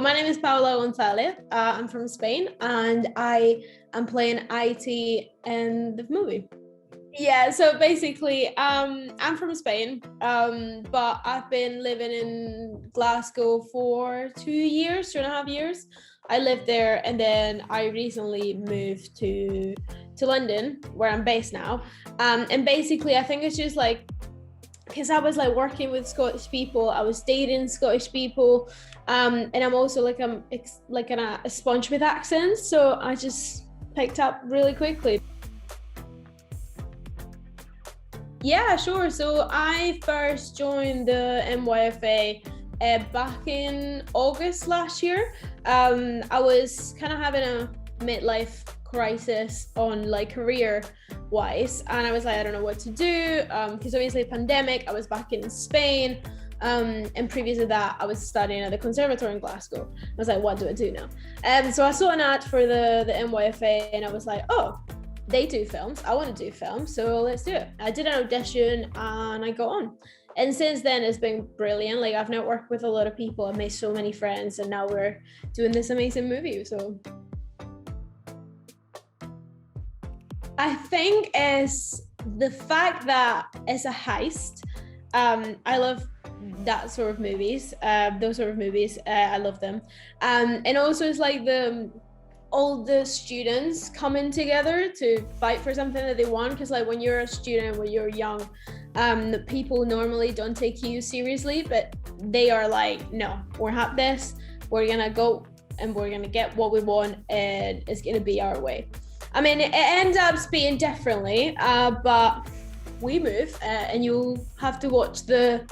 my name is Paula Gonzalez. I'm from Spain, and I am playing IT in the movie. Yeah, so basically, I'm from Spain, but I've been living in Glasgow for 2 years, 2.5 years. I lived there, and then I recently moved to London, where I'm based now. And basically, I think it's just like, because I was like working with Scottish people, I was dating Scottish people, and I'm also like a sponge with accents, so I just picked up really quickly. Yeah, sure. So I first joined the NYFA back in August last year. I was kind of having a midlife crisis on like career wise, and I was like, I don't know what to do, because obviously pandemic, I was back in Spain, and previous to that I was studying at the conservatory in Glasgow. I was like, what do I do now? So I saw an ad for the NYFA, and I was like, oh, they do films, I want to do films, so let's do it. I did an audition and I got on, and since then it's been brilliant. Like, I've networked with a lot of people, I've made so many friends, and now we're doing this amazing movie. So I think it's the fact that it's a heist. I love that sort of movies, those sort of movies. I love them. And also it's like all the students coming together to fight for something that they want. Because like when you're a student, when you're young, people normally don't take you seriously, but they are like, no, we're have this, we're gonna go and we're gonna get what we want, and it's gonna be our way. I mean, it ends up being differently, but we move, and you'll have to watch the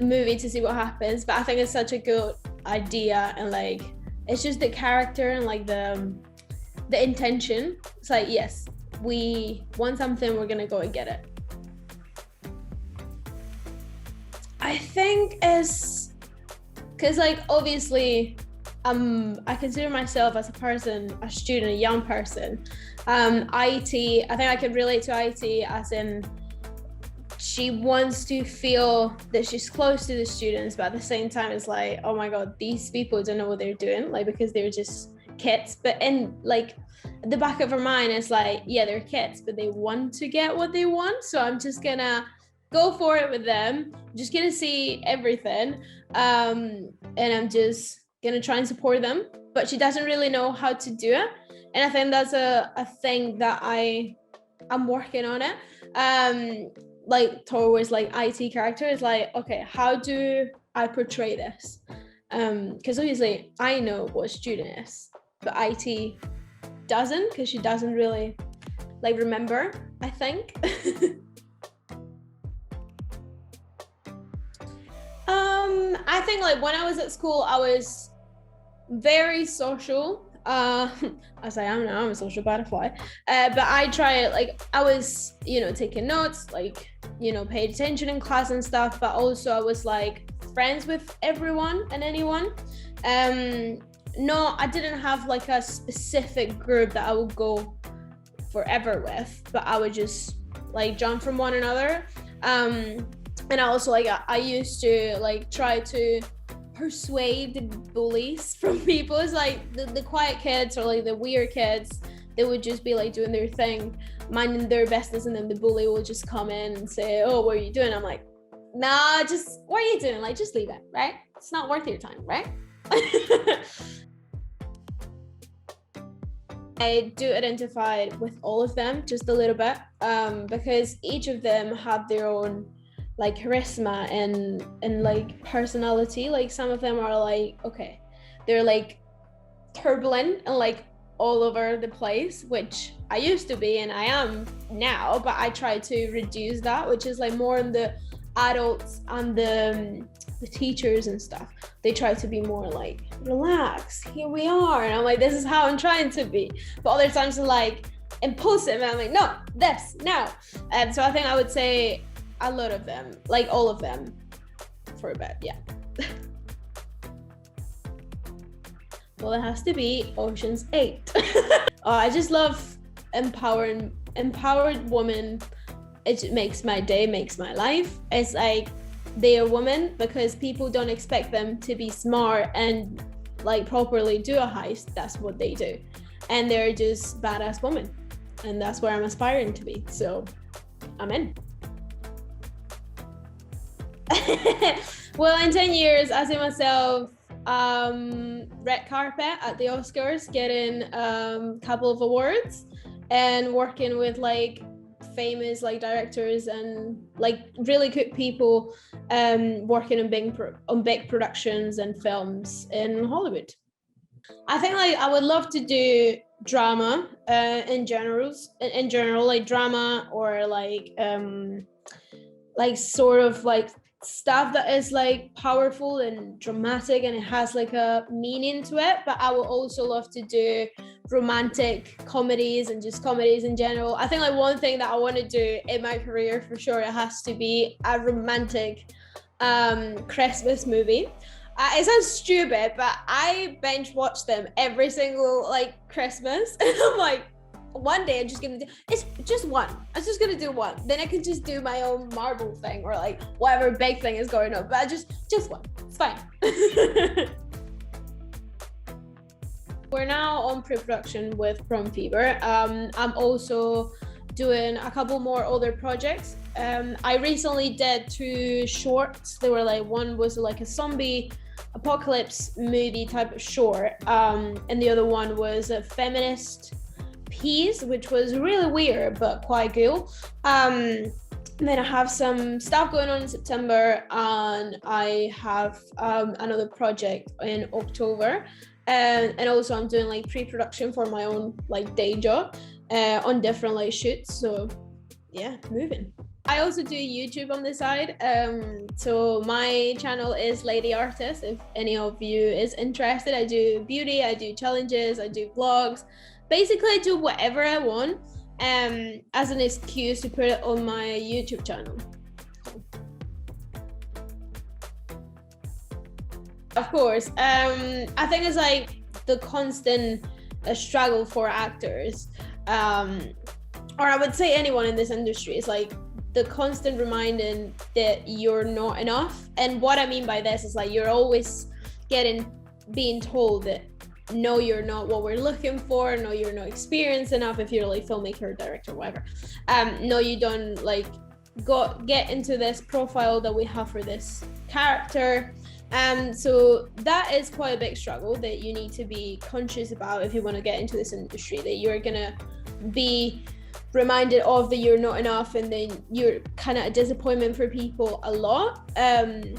movie to see what happens. But I think it's such a good idea, and like, it's just the character and like the intention. It's like, yes, we want something, we're gonna go and get it. I think it's because like, obviously, I consider myself as a person, a student, a young person. IT, I think I can relate to IT as in, she wants to feel that she's close to the students, but at the same time it's like, oh my god, these people don't know what they're doing, like, because they're just kids. But in like the back of her mind, it's like, yeah, they're kids, but they want to get what they want, so I'm just gonna go for it with them. I'm just gonna see everything, and I'm just gonna try and support them. But she doesn't really know how to do it, and I think that's a thing that I'm working on it. Like towards like IT character is like, okay, how do I portray this? Because obviously I know what a student is, but IT doesn't, because she doesn't really like remember, I think. I think like when I was at school, I was very social. As I am now, I'm a social butterfly. But I try it, like, I was, taking notes, like, paid attention in class and stuff, but also I was like friends with everyone and anyone. No, I didn't have like a specific group that I would go forever with, but I would just like jump from one another. And I also like, I used to like try to persuade the bullies from people. It's like the quiet kids or like the weird kids, they would just be like doing their thing, minding their business, and then the bully will just come in and say, oh, what are you doing? I'm like, nah, just what are you doing? Like, just leave it, right? It's not worth your time, right? I do identify with all of them just a little bit, because each of them have their own like charisma and like personality. Like, some of them are like, okay, they're like turbulent and like all over the place, which I used to be and I am now, but I try to reduce that, which is like more in the adults and the teachers and stuff. They try to be more like, relax, here we are, and I'm like, this is how I'm trying to be. But other times are like impulsive, and I'm like, no, this, no. And so I think I would say a lot of them, like all of them for a bit, yeah. Well, it has to be Ocean's 8. I just love empowered women. It makes my day, makes my life. It's like, they are women because people don't expect them to be smart and like properly do a heist, that's what they do. And they're just badass women. And that's where I'm aspiring to be. So I'm in. Well, in 10 years, I see myself red carpet at the Oscars, getting a couple of awards and working with like famous like directors and like really good people, working on big productions and films in Hollywood. I think like I would love to do drama in general, like drama or like sort of like stuff that is like powerful and dramatic and it has like a meaning to it. But I would also love to do romantic comedies and just comedies in general. I think like one thing that I want to do in my career for sure, it has to be a romantic Christmas movie. It sounds stupid, but I binge watch them every single like Christmas, and I'm like, one day I'm just gonna do, it's just one. I'm just gonna do one. Then I can just do my own Marvel thing or like whatever big thing is going on. But I just one. It's fine. We're now on pre-production with Prom Fever. I'm also doing a couple more other projects. I recently did 2 shorts. They were like, one was like a zombie apocalypse movie type of short, and the other one was a feminist piece, which was really weird but quite cool. Then I have some stuff going on in September, and I have another project in October, and also I'm doing like pre-production for my own like day job on different like shoots. So yeah, moving. I also do YouTube on the side. So my channel is Lady Artist. If any of you is interested, I do beauty, I do challenges, I do vlogs. Basically, I do whatever I want as an excuse to put it on my YouTube channel. Of course, I think it's like the constant struggle for actors, or I would say anyone in this industry, is like the constant reminding that you're not enough. And what I mean by this is like you're always being told that no, you're not what we're looking for, no, you're not experienced enough if you're like filmmaker, director, whatever. No, you don't like get into this profile that we have for this character. So that is quite a big struggle that you need to be conscious about if you want to get into this industry, that you're gonna be reminded of that you're not enough, and then you're kind of a disappointment for people a lot. And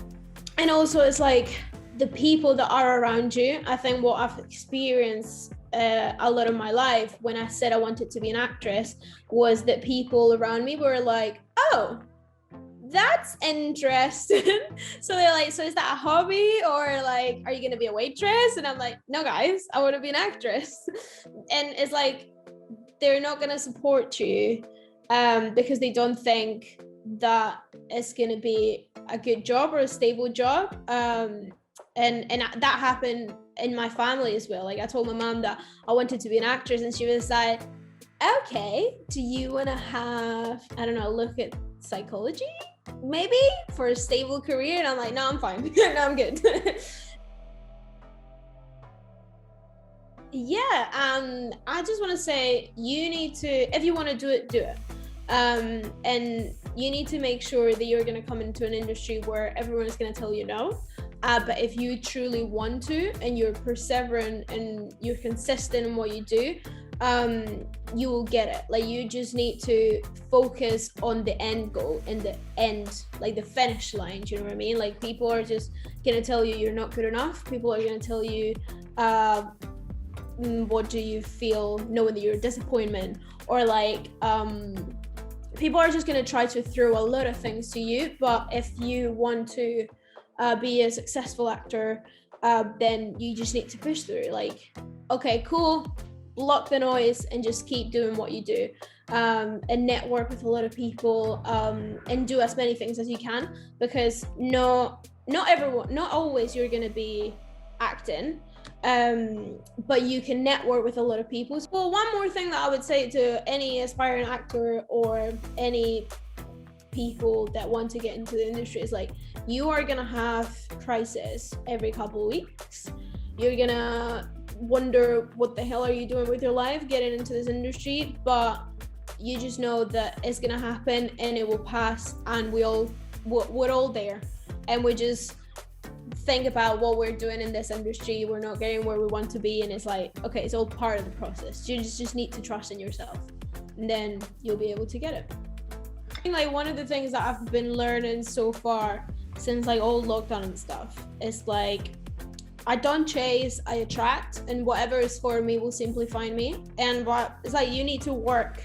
also it's like the people that are around you. I think what I've experienced a lot of my life when I said I wanted to be an actress was that people around me were like, oh, that's interesting. So they're like, so is that a hobby, or like, are you gonna be a waitress? And I'm like, no guys, I want to be an actress. And it's like they're not gonna support you because they don't think that it's gonna be a good job or a stable job. And that happened in my family as well. Like I told my mom that I wanted to be an actress, and she was like, okay, do you want to have, I don't know, look at psychology maybe for a stable career? And I'm like, no, I'm fine. No, I'm good. Yeah, I just want to say, you need to, if you want to do it, do it. And you need to make sure that you're going to come into an industry where everyone is going to tell you no. But if you truly want to, and you're perseverant and you're consistent in what you do, you will get it. Like you just need to focus on the end goal and the end, like the finish line. Do you know what I mean? Like people are just going to tell you you're not good enough. People are going to tell you, what do you feel knowing that you're a disappointment, or like people are just going to try to throw a lot of things to you. But if you want to be a successful actor, then you just need to push through. Like, okay, cool, block the noise and just keep doing what you do, and network with a lot of people, and do as many things as you can, because not always you're going to be acting, but you can network with a lot of people. So one more thing that I would say to any aspiring actor or any people that want to get into the industry is like, you are gonna have crisis every couple of weeks. you're gonna wonder what the hell are you doing with your life getting into this industry, but you just know that it's gonna happen and it will pass, and we're all there, and we just think about what we're doing in this industry. We're not getting where we want to be, and it's like, okay, it's all part of the process. You just need to trust in yourself, and then you'll be able to get it. I think like one of the things that I've been learning so far since like all lockdown and stuff is like, I don't chase, I attract, and whatever is for me will simply find me. And what it's like, you need to work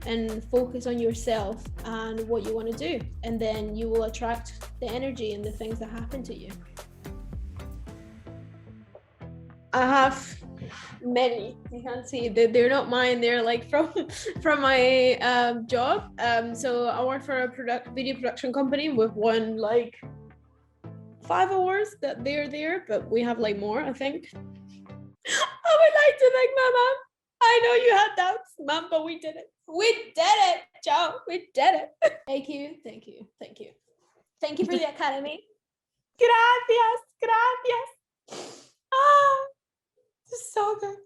and focus on yourself and what you want to do, and then you will attract the energy and the things that happen to you. I have many. You can't see, they're not mine. They're like from my job. So I work for a video production company. We've won like 5 awards that they're there, but we have like more, I think. I would like to thank my mom. I know you had doubts, mom, but we did it. We did it, Joe. We did it. Thank you. Thank you for the academy. Gracias. Ah, this is so good.